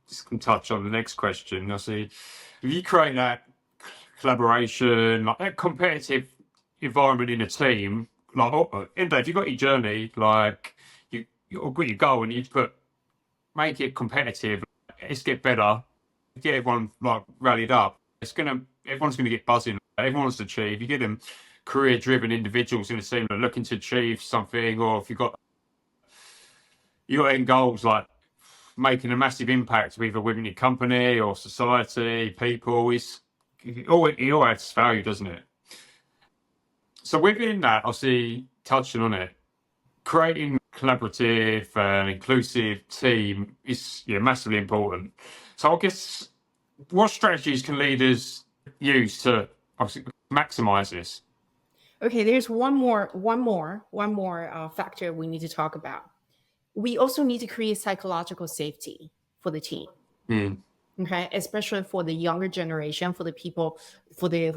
just can touch on the next question. I see if you create that collaboration, like that competitive environment in a team, like if you've got your journey, like you've got your goal and you make it competitive, let's get better, get everyone like rallied up. Everyone's gonna get buzzing. Everyone wants to achieve. You get them career-driven individuals in the team that are looking to achieve something, or if you've got your end goals like making a massive impact either within your company or society, people, it all adds value, doesn't it? So within that, I'll see touching on it, creating collaborative and inclusive team is massively important. So I guess what strategies can leaders use to obviously maximize this? Okay, there's one more factor we need to talk about. We also need to create psychological safety for the team. Okay, especially for the younger generation, for the people, for the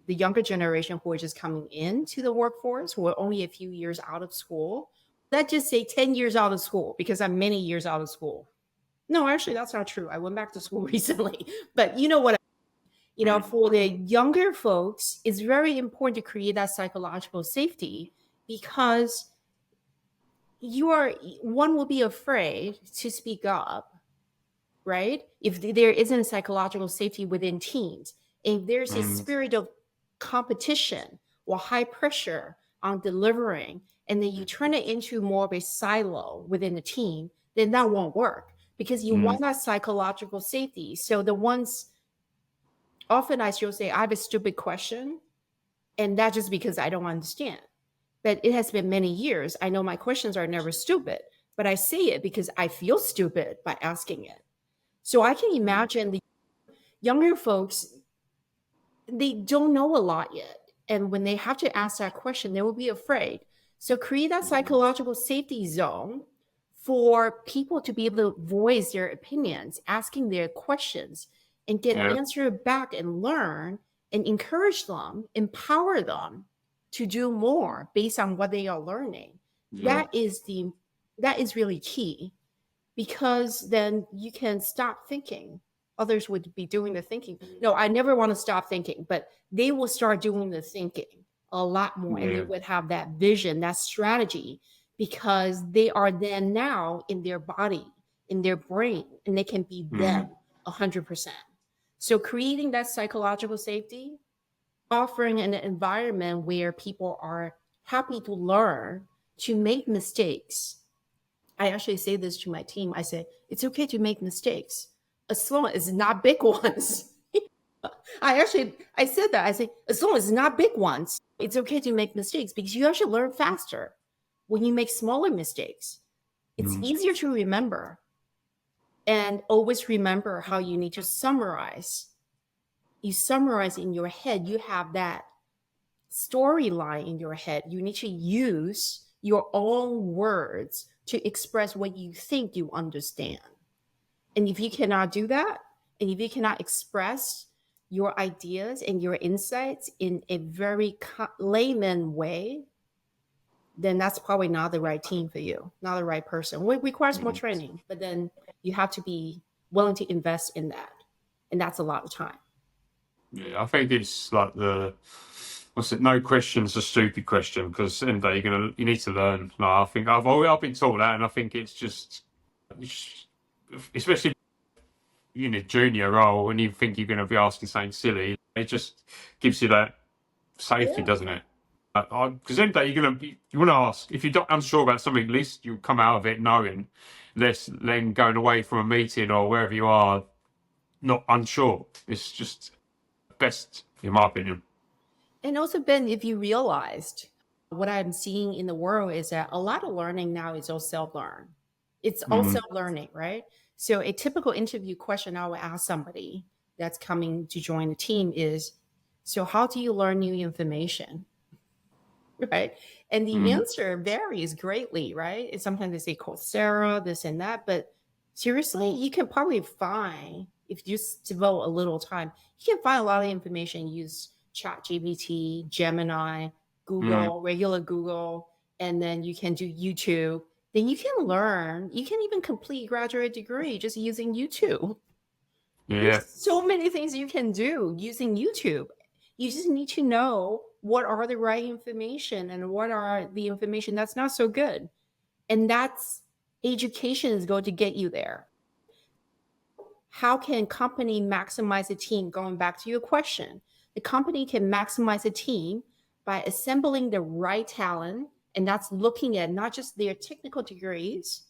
younger generation who are just coming into the workforce, who are only a few years out of school. Let's just say 10 years out of school, because I'm many years out of school. No, actually, that's not true. I went back to school recently, but you know what? For the younger folks, it's very important to create that psychological safety, because one will be afraid to speak up, right? If there isn't a psychological safety within teams, if there's a spirit of competition or high pressure on delivering, and then you turn it into more of a silo within the team, then that won't work, because you want that psychological safety. So the ones, often I still say, I have a stupid question, and that's just because I don't understand. But it has been many years. I know my questions are never stupid, but I say it because I feel stupid by asking it. So I can imagine the younger folks, they don't know a lot yet. And when they have to ask that question, they will be afraid. So create that psychological safety zone for people to be able to voice their opinions, asking their questions, and get an answer back and learn, and encourage them, empower them to do more based on what they are learning. That is really key, because then you can stop thinking. Others would be doing the thinking. No, I never want to stop thinking, but they will start doing the thinking a lot more, and they would have that vision, that strategy, because they are then now in their body, in their brain, and they can be them 100%. So creating that psychological safety, offering an environment where people are happy to learn, to make mistakes. I actually say this to my team. I say, it's okay to make mistakes, as long as it's not big ones. I said that. I say, as long as it's not big ones, it's okay to make mistakes, because you actually learn faster when you make smaller mistakes. It's easier to remember. And always remember how you need to summarize. You summarize in your head. You have that storyline in your head. You need to use your own words to express what you think you understand. And if you cannot do that, and if you cannot express your ideas and your insights in a very layman way, then that's probably not the right team for you, not the right person. It requires more training, but then you have to be willing to invest in that. And that's a lot of time. Yeah, I think it's like no question's a stupid question, because in the day you need to learn. Like, I think I've been taught that, and I think it's just, especially in a junior role, and you think you're going to be asking something silly, it just gives you that safety, doesn't it? Because in the day you want to ask, if you're unsure about something, at least you come out of it knowing, less than going away from a meeting or wherever you are not unsure. It's just best, in my opinion. And also, Ben, if you realized, what I'm seeing in the world is that a lot of learning now is all self-learn. It's all self-learning, right? So a typical interview question I would ask somebody that's coming to join the team is, so how do you learn new information? Right? And the answer varies greatly, right? And sometimes they say Coursera, this and that, but seriously, you can probably find, if you just devote a little time, you can find a lot of information. Use ChatGPT, Gemini, Google, regular Google, and then you can do YouTube. then you can learn. You can even complete graduate degree just using YouTube. Yeah. There's so many things you can do using YouTube. You just need to know what are the right information and what are the information that's not so good. And that's education is going to get you there. How can company maximize a team? Going back to your question, the company can maximize a team by assembling the right talent, and that's looking at not just their technical degrees,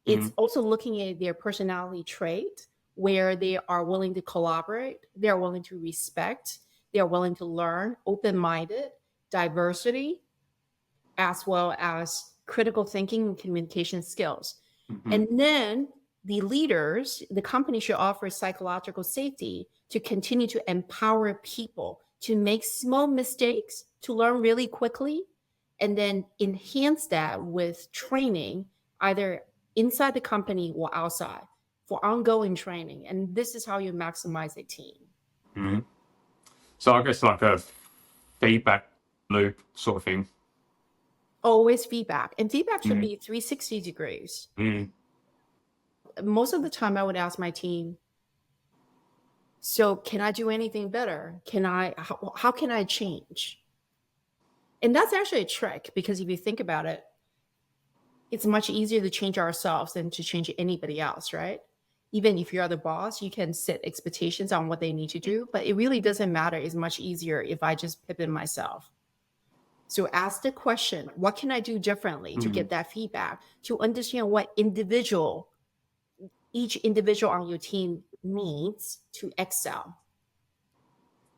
it's also looking at their personality trait, where they are willing to collaborate, they are willing to respect, they are willing to learn, open-minded, diversity, as well as critical thinking and communication skills. And then the leaders, the company should offer psychological safety to continue to empower people to make small mistakes, to learn really quickly, and then enhance that with training, either inside the company or outside, for ongoing training. And this is how you maximize a team. Mm-hmm. So I guess like a feedback loop sort of thing. Always feedback. And feedback should be 360 degrees. Most of the time I would ask my team, so can I do anything better? How can I change? And that's actually a trick, because if you think about it, it's much easier to change ourselves than to change anybody else, right? Even if you're the boss, you can set expectations on what they need to do, but it really doesn't matter. It's much easier if I just pivot myself. So ask the question, what can I do differently to get that feedback, to understand what each individual on your team needs to excel.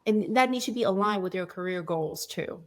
And that needs to be aligned with your career goals too.